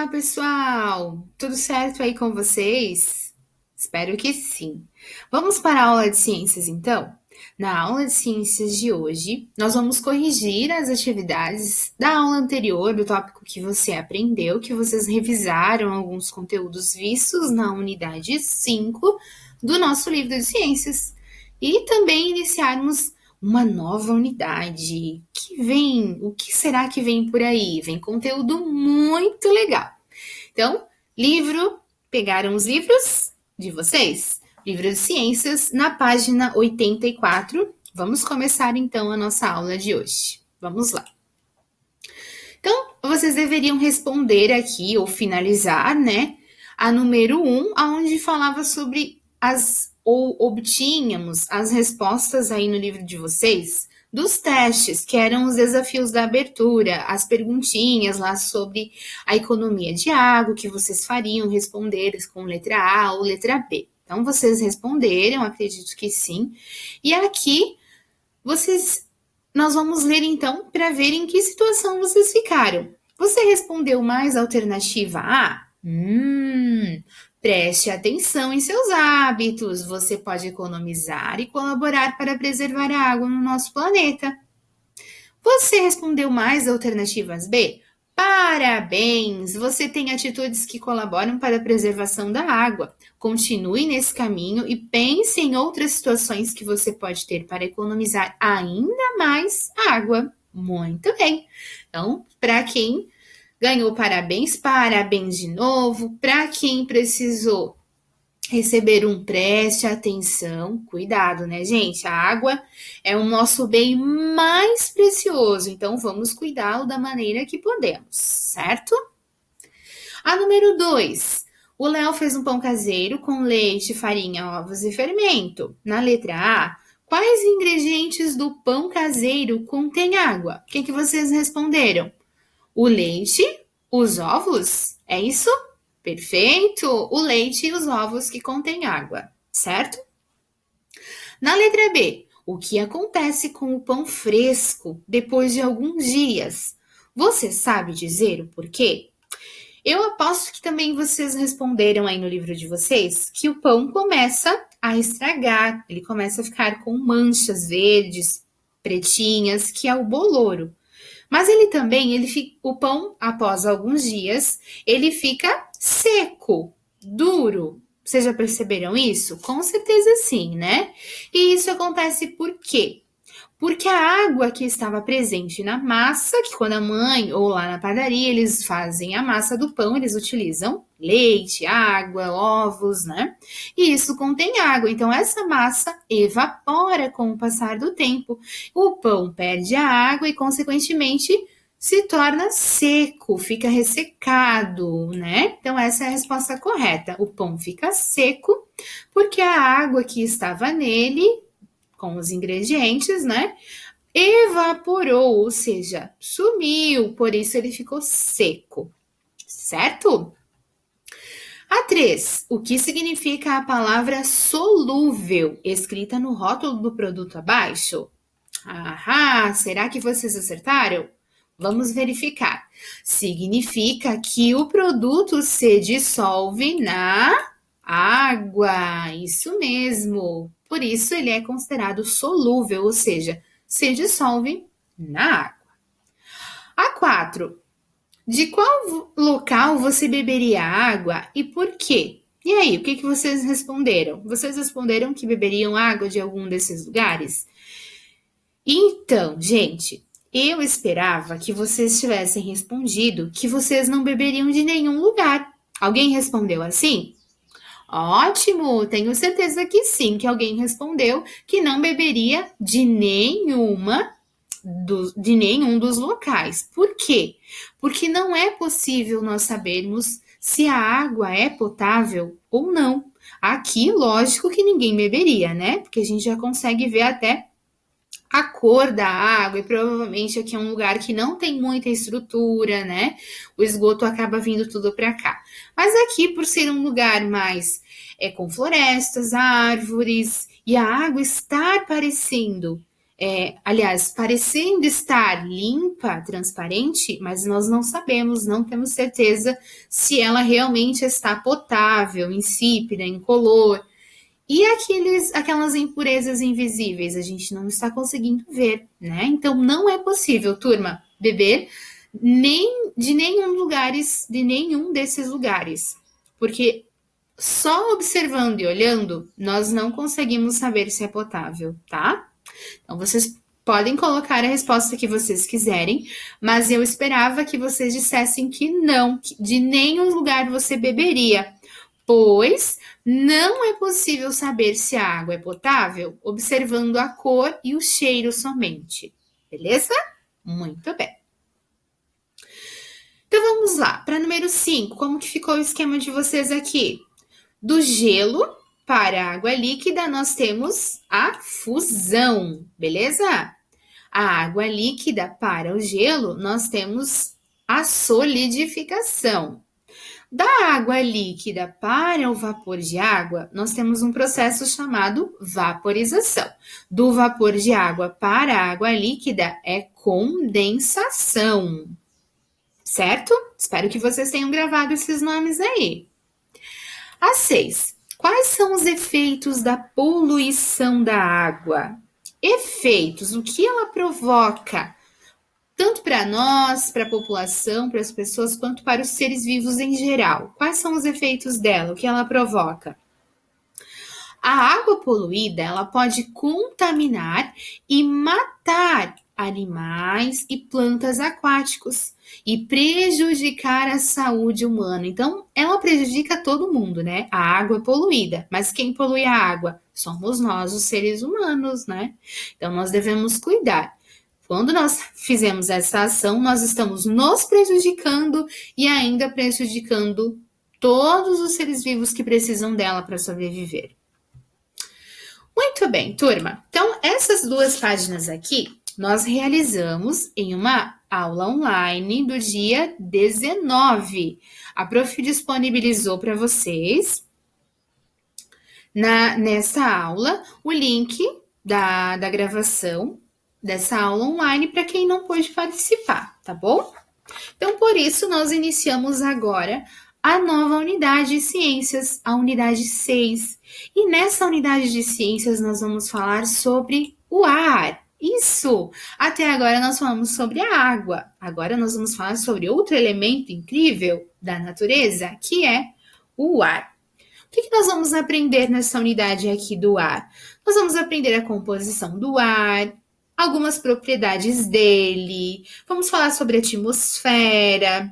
Olá, pessoal! Tudo certo aí com vocês? Espero que sim. Vamos para a aula de ciências, então? Na aula de ciências de hoje, nós vamos corrigir as atividades da aula anterior, do tópico que você aprendeu, que vocês revisaram alguns conteúdos vistos na unidade 5 do nosso livro de ciências. E também iniciarmos uma nova unidade. O que será que vem por aí? Vem conteúdo muito legal. Então, pegaram os livros de vocês? Livro de ciências, na página 84. Vamos começar então a nossa aula de hoje. Vamos lá. Então, vocês deveriam responder aqui ou finalizar, né? A número 1, aonde falava sobre ou obtínhamos as respostas aí no livro de vocês dos testes, que eram os desafios da abertura, as perguntinhas lá sobre a economia de água que vocês fariam responder com letra A ou letra B. Então, vocês responderam, acredito que sim. E aqui, nós vamos ler então para ver em que situação vocês ficaram. Você respondeu mais a alternativa A? Preste atenção em seus hábitos. Você pode economizar e colaborar para preservar a água no nosso planeta. Você respondeu mais alternativas B? Parabéns! Você tem atitudes que colaboram para a preservação da água. Continue nesse caminho e pense em outras situações que você pode ter para economizar ainda mais água. Muito bem! Então, para quem ganhou parabéns, parabéns de novo. Para quem precisou receber preste atenção, cuidado, né, gente? A água é o nosso bem mais precioso, então vamos cuidá-lo da maneira que podemos, certo? A número 2. O Léo fez um pão caseiro com leite, farinha, ovos e fermento. Na letra A, quais ingredientes do pão caseiro contêm água? O que vocês responderam? O leite, os ovos? É isso? Perfeito! O leite e os ovos que contêm água, certo? Na letra B, o que acontece com o pão fresco depois de alguns dias? Você sabe dizer o porquê? Eu aposto que também vocês responderam aí no livro de vocês que o pão começa a estragar, ele começa a ficar com manchas verdes, pretinhas, que é o boloro. Mas o pão, após alguns dias, ele fica seco, duro. Vocês já perceberam isso? Com certeza sim, né? E isso acontece por quê? Porque a água que estava presente na massa, que quando a mãe ou lá na padaria eles fazem a massa do pão, eles utilizam leite, água, ovos, né? E isso contém água, então essa massa evapora com o passar do tempo. O pão perde a água e, consequentemente, se torna seco, fica ressecado, né? Então essa é a resposta correta. O pão fica seco porque a água que estava nele com os ingredientes, né? Evaporou, ou seja, sumiu, por isso ele ficou seco, certo? A 3. O que significa a palavra solúvel, escrita no rótulo do produto abaixo? Será que vocês acertaram? Vamos verificar. Significa que o produto se dissolve na água, isso mesmo. Por isso ele é considerado solúvel, ou seja, se dissolve na água. A 4. De qual local você beberia água e por quê? E aí, o que vocês responderam? Vocês responderam que beberiam água de algum desses lugares? Então, gente, eu esperava que vocês tivessem respondido que vocês não beberiam de nenhum lugar. Alguém respondeu assim? Ótimo, tenho certeza que sim, que alguém respondeu que não beberia de nenhum dos locais. Por quê? Porque não é possível nós sabermos se a água é potável ou não. Aqui, lógico que ninguém beberia, né? Porque a gente já consegue ver até a cor da água e provavelmente aqui é um lugar que não tem muita estrutura, né? O esgoto acaba vindo tudo para cá. Mas aqui, por ser um lugar mais com florestas, árvores e a água estar parecendo aliás, parecendo estar limpa, transparente, mas nós não sabemos, não temos certeza se ela realmente está potável, insípida, incolor. E aquelas impurezas invisíveis, a gente não está conseguindo ver, né? Então, não é possível, turma, beber de nenhum desses lugares, porque só observando e olhando, nós não conseguimos saber se é potável, tá? Então, vocês podem colocar a resposta que vocês quiserem, mas eu esperava que vocês dissessem que não, que de nenhum lugar você beberia, pois não é possível saber se a água é potável observando a cor e o cheiro somente. Beleza? Muito bem. Então vamos lá, para número 5, como que ficou o esquema de vocês aqui? Do gelo para a água líquida, nós temos a fusão, beleza? A água líquida para o gelo, nós temos a solidificação. Da água líquida para o vapor de água, nós temos um processo chamado vaporização. Do vapor de água para a água líquida é condensação. Certo? Espero que vocês tenham gravado esses nomes aí. A 6. Quais são os efeitos da poluição da água? Efeitos, o que ela provoca? Tanto para nós, para a população, para as pessoas, quanto para os seres vivos em geral. Quais são os efeitos dela? O que ela provoca? A água poluída, ela pode contaminar e matar animais e plantas aquáticos e prejudicar a saúde humana. Então, ela prejudica todo mundo, né? A água é poluída, mas quem polui a água? Somos nós, os seres humanos, né? Então, nós devemos cuidar. Quando nós fizemos essa ação, nós estamos nos prejudicando e ainda prejudicando todos os seres vivos que precisam dela para sobreviver. Muito bem, turma. Então, essas 2 páginas aqui, nós realizamos em uma aula online do dia 19. A prof disponibilizou para vocês, nessa aula, o link da gravação dessa aula online para quem não pôde participar, tá bom? Então, por isso, nós iniciamos agora a nova unidade de ciências, a unidade 6. E nessa unidade de ciências nós vamos falar sobre o ar. Isso! Até agora nós falamos sobre a água. Agora nós vamos falar sobre outro elemento incrível da natureza, que é o ar. O que nós vamos aprender nessa unidade aqui do ar? Nós vamos aprender a composição do ar, algumas propriedades dele, vamos falar sobre a atmosfera,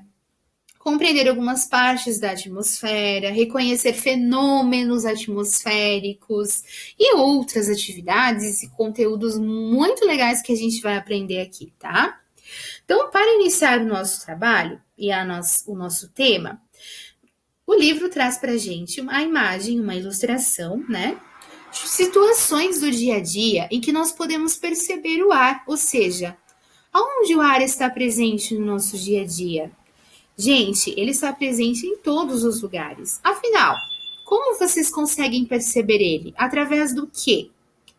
compreender algumas partes da atmosfera, reconhecer fenômenos atmosféricos e outras atividades e conteúdos muito legais que a gente vai aprender aqui, tá? Então, para iniciar o nosso trabalho e o nosso tema, o livro traz para a gente uma imagem, uma ilustração, né? Situações do dia a dia em que nós podemos perceber o ar, ou seja, aonde o ar está presente no nosso dia a dia? Gente, ele está presente em todos os lugares. Afinal, como vocês conseguem perceber ele? Através do quê?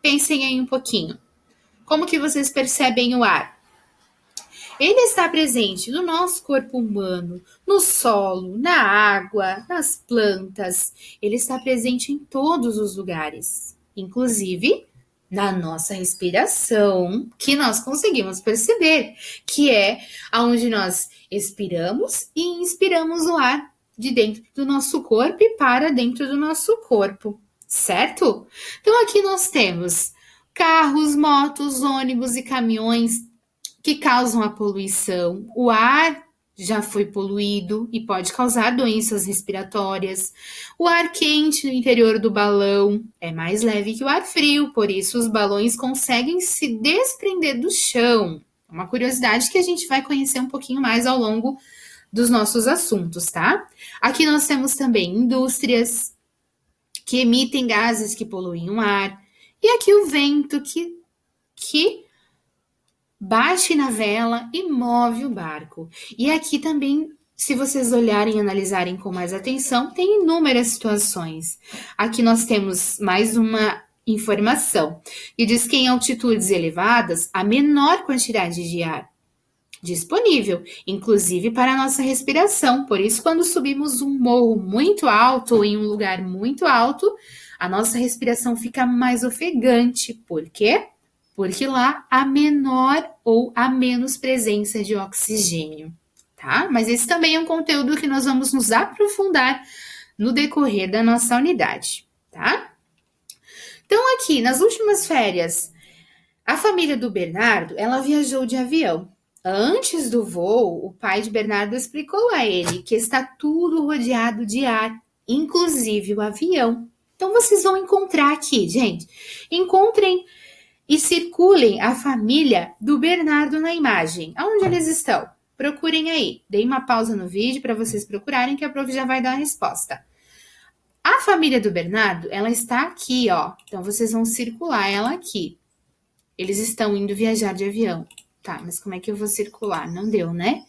Pensem aí um pouquinho. Como que vocês percebem o ar? Ele está presente no nosso corpo humano, no solo, na água, nas plantas. Ele está presente em todos os lugares, inclusive na nossa respiração, que nós conseguimos perceber, que é onde nós expiramos e inspiramos o ar de dentro do nosso corpo e para dentro do nosso corpo, certo? Então aqui nós temos carros, motos, ônibus e caminhões que causam a poluição. O ar já foi poluído e pode causar doenças respiratórias. O ar quente no interior do balão é mais leve que o ar frio, por isso os balões conseguem se desprender do chão. É uma curiosidade que a gente vai conhecer um pouquinho mais ao longo dos nossos assuntos, tá? Aqui nós temos também indústrias que emitem gases que poluem o ar. E aqui o vento que bate na vela e move o barco. E aqui também, se vocês olharem e analisarem com mais atenção, tem inúmeras situações. Aqui nós temos mais uma informação. E diz que em altitudes elevadas, há menor quantidade de ar disponível, inclusive para a nossa respiração. Por isso, quando subimos um morro muito alto ou em um lugar muito alto, a nossa respiração fica mais ofegante. Por quê? Porque lá há menor ou há menos presença de oxigênio, tá? Mas esse também é um conteúdo que nós vamos nos aprofundar no decorrer da nossa unidade, tá? Então, aqui, nas últimas férias, a família do Bernardo, ela viajou de avião. Antes do voo, o pai de Bernardo explicou a ele que está tudo rodeado de ar, inclusive o avião. Então, vocês vão encontrar aqui, gente. Encontrem e circulem a família do Bernardo na imagem. Aonde eles estão? Procurem aí. Dei uma pausa no vídeo para vocês procurarem que a prof já vai dar a resposta. A família do Bernardo, ela está aqui, ó. Então, vocês vão circular ela aqui. Eles estão indo viajar de avião. Tá, mas como é que eu vou circular? Não deu, né?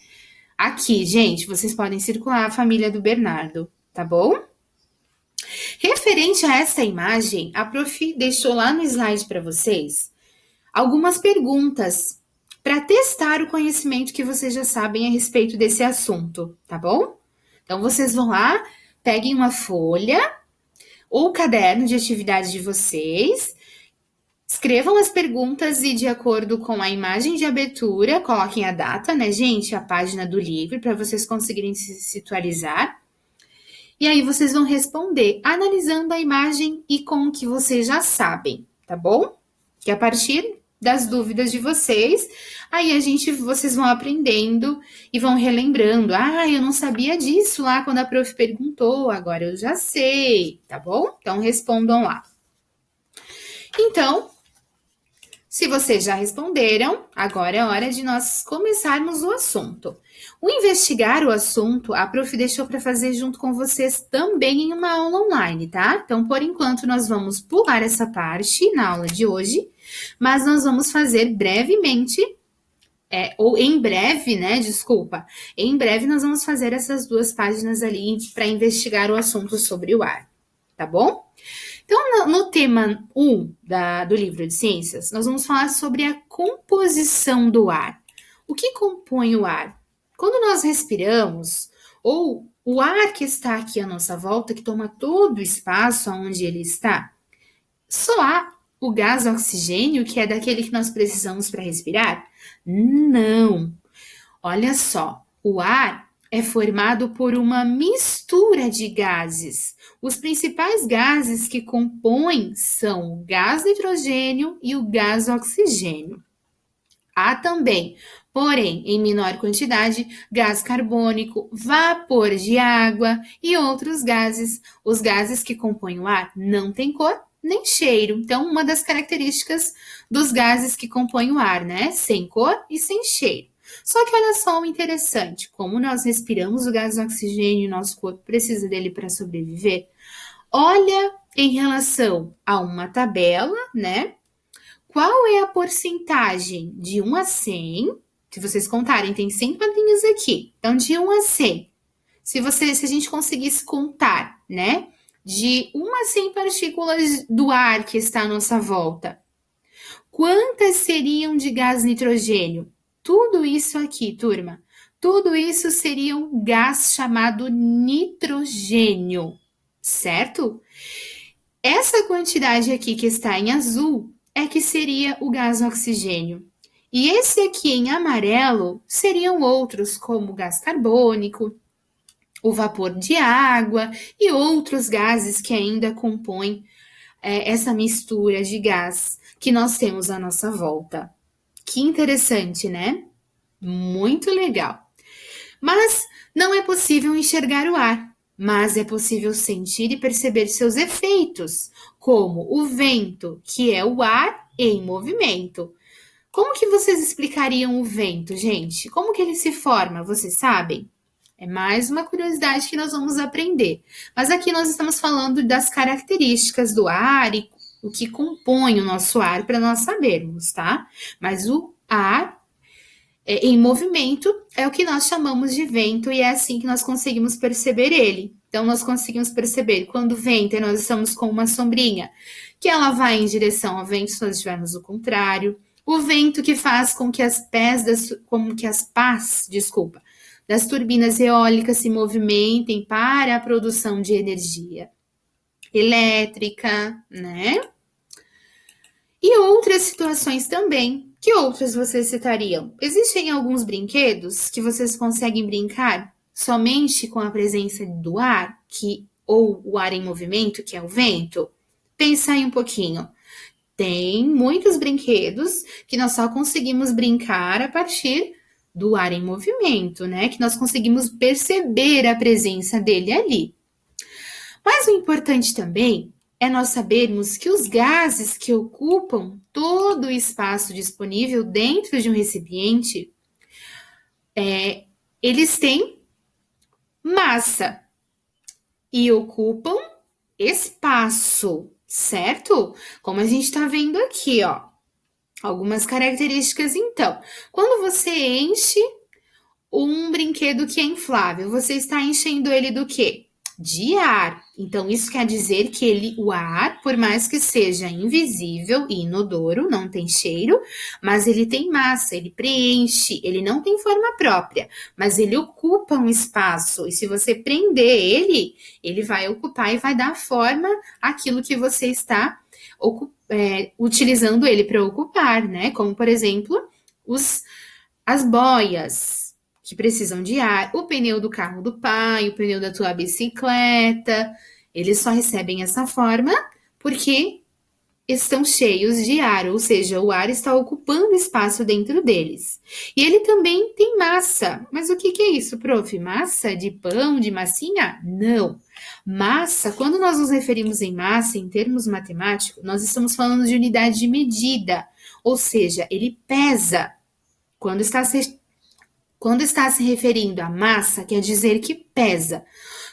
Aqui, gente, vocês podem circular a família do Bernardo, tá bom? Referente a essa imagem, a prof deixou lá no slide para vocês algumas perguntas para testar o conhecimento que vocês já sabem a respeito desse assunto, tá bom? Então, vocês vão lá, peguem uma folha ou caderno de atividade de vocês, escrevam as perguntas e, de acordo com a imagem de abertura, coloquem a data, né, gente? A página do livro, para vocês conseguirem se situalizar. E aí, vocês vão responder analisando a imagem e com o que vocês já sabem, tá bom? Que a partir das dúvidas de vocês, aí vocês vão aprendendo e vão relembrando. Ah, eu não sabia disso lá quando a prof perguntou, agora eu já sei, tá bom? Então, respondam lá. Então, se vocês já responderam, agora é hora de nós começarmos o assunto. O investigar o assunto, a prof deixou para fazer junto com vocês também em uma aula online, tá? Então, por enquanto, nós vamos pular essa parte na aula de hoje, mas nós vamos fazer brevemente, ou em breve, né? Desculpa. Em breve, nós vamos fazer essas duas páginas ali para investigar o assunto sobre o ar, tá bom? Então, no tema 1 do livro de ciências, nós vamos falar sobre a composição do ar. O que compõe o ar? Quando nós respiramos, ou o ar que está aqui à nossa volta, que toma todo o espaço onde ele está, só há o gás oxigênio, que é daquele que nós precisamos para respirar? Não! Olha só, o ar é formado por uma mistura de gases. Os principais gases que compõem são o gás nitrogênio e o gás oxigênio. Há também, porém, em menor quantidade, gás carbônico, vapor de água e outros gases. Os gases que compõem o ar não têm cor nem cheiro. Então, uma das características dos gases que compõem o ar, né? Sem cor e sem cheiro. Só que olha só o interessante, como nós respiramos o gás oxigênio e nosso corpo precisa dele para sobreviver. Olha em relação a uma tabela, né? Qual é a porcentagem de 1 a 100? Se vocês contarem, tem 100 quadrinhos aqui. Então, de 1 a 100. Se a gente conseguisse contar, né? De 1 a 100 partículas do ar que está à nossa volta, quantas seriam de gás nitrogênio? Tudo isso aqui, turma, tudo isso seria um gás chamado nitrogênio, certo? Essa quantidade aqui que está em azul é que seria o gás oxigênio. E esse aqui em amarelo seriam outros, como o gás carbônico, o vapor de água e outros gases que ainda compõem essa mistura de gás que nós temos à nossa volta. Que interessante, né? Muito legal. Mas não é possível enxergar o ar, mas é possível sentir e perceber seus efeitos, como o vento, que é o ar em movimento. Como que vocês explicariam o vento, gente? Como que ele se forma, vocês sabem? É mais uma curiosidade que nós vamos aprender. Mas aqui nós estamos falando das características do ar e o que compõe o nosso ar para nós sabermos, tá? Mas o ar em movimento é o que nós chamamos de vento e é assim que nós conseguimos perceber ele. Então, nós conseguimos perceber quando venta e nós estamos com uma sombrinha, que ela vai em direção ao vento se nós estivermos o contrário. O vento que faz com que as pás, das turbinas eólicas se movimentem para a produção de energia elétrica, né? E outras situações também. Que outras vocês citariam? Existem alguns brinquedos que vocês conseguem brincar somente com a presença do ar, ou o ar em movimento, que é o vento? Pensa aí um pouquinho. Tem muitos brinquedos que nós só conseguimos brincar a partir do ar em movimento, né? Que nós conseguimos perceber a presença dele ali. Mas o importante também é nós sabermos que os gases que ocupam todo o espaço disponível dentro de um recipiente, eles têm massa e ocupam espaço, certo? Como a gente está vendo aqui, ó. Algumas características, então. Quando você enche um brinquedo que é inflável, você está enchendo ele do quê? De ar. Então, isso quer dizer que o ar, por mais que seja invisível e inodoro, não tem cheiro, mas ele tem massa, ele preenche, ele não tem forma própria, mas ele ocupa um espaço. E se você prender ele vai ocupar e vai dar forma àquilo que você está utilizando ele para ocupar, né? Como, por exemplo, as boias, que precisam de ar, o pneu do carro do pai, o pneu da tua bicicleta, eles só recebem essa forma porque estão cheios de ar, ou seja, o ar está ocupando espaço dentro deles. E ele também tem massa. Mas o que é isso, prof? Massa de pão, de massinha? Não. Massa, quando nós nos referimos em massa, em termos matemáticos, nós estamos falando de unidade de medida, ou seja, ele pesa. Quando está se referindo a massa, quer dizer que pesa.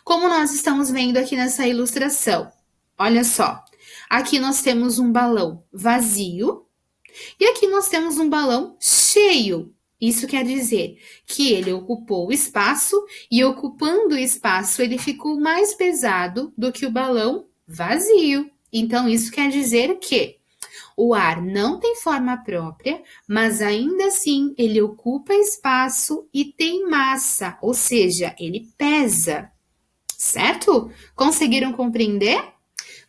Como nós estamos vendo aqui nessa ilustração. Olha só, aqui nós temos um balão vazio e aqui nós temos um balão cheio. Isso quer dizer que ele ocupou o espaço e ocupando o espaço ele ficou mais pesado do que o balão vazio. Então, isso quer dizer que o ar não tem forma própria, mas ainda assim ele ocupa espaço e tem massa, ou seja, ele pesa, certo? Conseguiram compreender?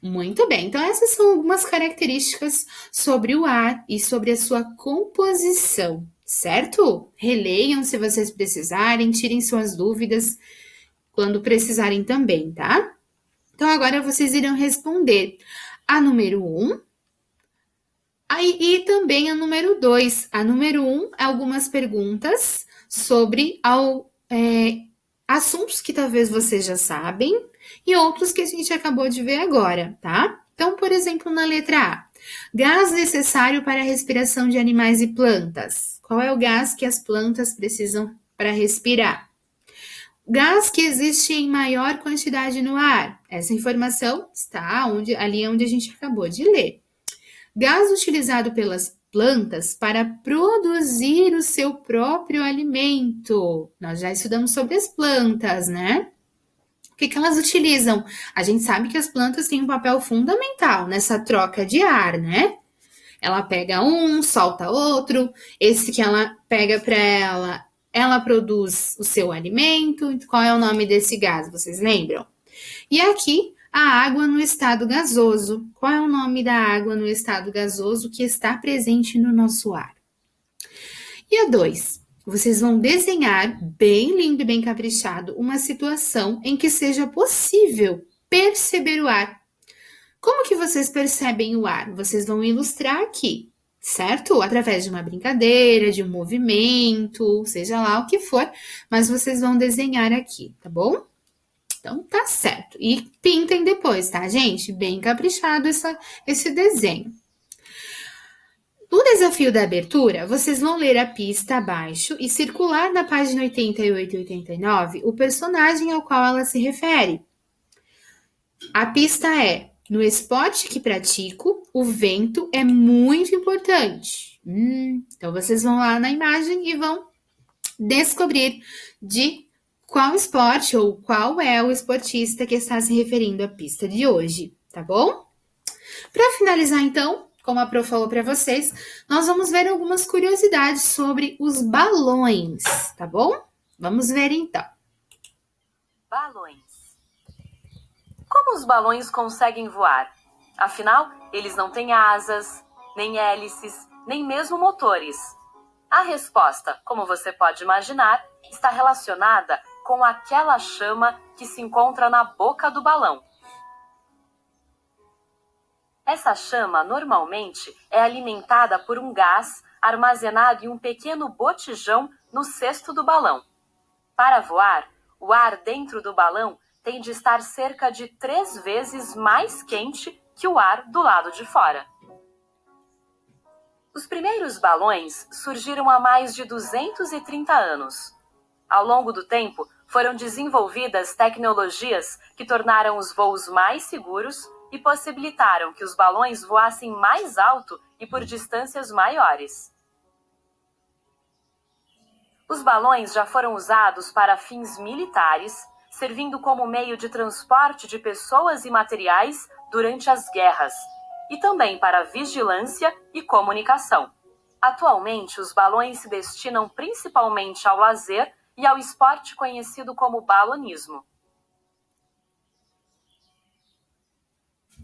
Muito bem, então essas são algumas características sobre o ar e sobre a sua composição, certo? Releiam se vocês precisarem, tirem suas dúvidas quando precisarem também, tá? Então agora vocês irão responder a número 1, e também a número 2. A número 1, algumas perguntas sobre assuntos que talvez vocês já sabem e outros que a gente acabou de ver agora, tá? Então, por exemplo, na letra A, gás necessário para a respiração de animais e plantas. Qual é o gás que as plantas precisam para respirar? Gás que existe em maior quantidade no ar. Essa informação está ali onde a gente acabou de ler. Gás utilizado pelas plantas para produzir o seu próprio alimento. Nós já estudamos sobre as plantas, né? O que elas utilizam? A gente sabe que as plantas têm um papel fundamental nessa troca de ar, né? Ela pega um, solta outro, esse que ela pega para ela produz o seu alimento. Qual é o nome desse gás? Vocês lembram? E aqui, a água no estado gasoso. Qual é o nome da água no estado gasoso que está presente no nosso ar? E a 2, vocês vão desenhar, bem lindo e bem caprichado, uma situação em que seja possível perceber o ar. Como que vocês percebem o ar? Vocês vão ilustrar aqui, certo? Através de uma brincadeira, de um movimento, seja lá o que for, mas vocês vão desenhar aqui, tá bom? Então, tá certo. E pintem depois, tá, gente? Bem caprichado esse desenho. No desafio da abertura, vocês vão ler a pista abaixo e circular na página 88 e 89 o personagem ao qual ela se refere. A pista é: no esporte que pratico, o vento é muito importante. Então, vocês vão lá na imagem e vão descobrir de qual esporte ou qual é o esportista que está se referindo à pista de hoje, tá bom? Para finalizar, então, como a Pro falou para vocês, nós vamos ver algumas curiosidades sobre os balões, tá bom? Vamos ver então. Balões. Como os balões conseguem voar? Afinal, eles não têm asas, nem hélices, nem mesmo motores. A resposta, como você pode imaginar, está relacionada com aquela chama que se encontra na boca do balão. Essa chama, normalmente, é alimentada por um gás armazenado em um pequeno botijão no cesto do balão. Para voar, o ar dentro do balão tem de estar cerca de 3 vezes mais quente que o ar do lado de fora. Os primeiros balões surgiram há mais de 230 anos. Ao longo do tempo, foram desenvolvidas tecnologias que tornaram os voos mais seguros e possibilitaram que os balões voassem mais alto e por distâncias maiores. Os balões já foram usados para fins militares, servindo como meio de transporte de pessoas e materiais durante as guerras, e também para vigilância e comunicação. Atualmente, os balões se destinam principalmente ao lazer e ao esporte conhecido como balonismo.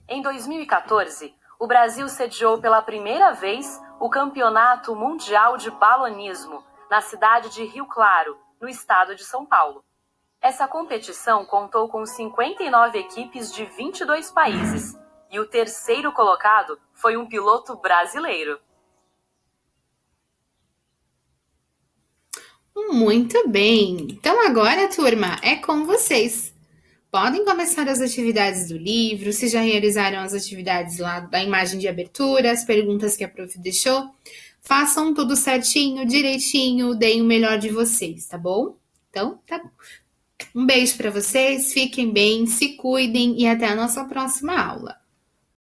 Em 2014, o Brasil sediou pela primeira vez o Campeonato Mundial de Balonismo, na cidade de Rio Claro, no estado de São Paulo. Essa competição contou com 59 equipes de 22 países, e o terceiro colocado foi um piloto brasileiro. Muito bem! Então agora, turma, é com vocês. Podem começar as atividades do livro, se já realizaram as atividades lá da imagem de abertura, as perguntas que a prof deixou. Façam tudo certinho, direitinho, deem o melhor de vocês, tá bom? Então, tá bom. Um beijo para vocês, fiquem bem, se cuidem e até a nossa próxima aula.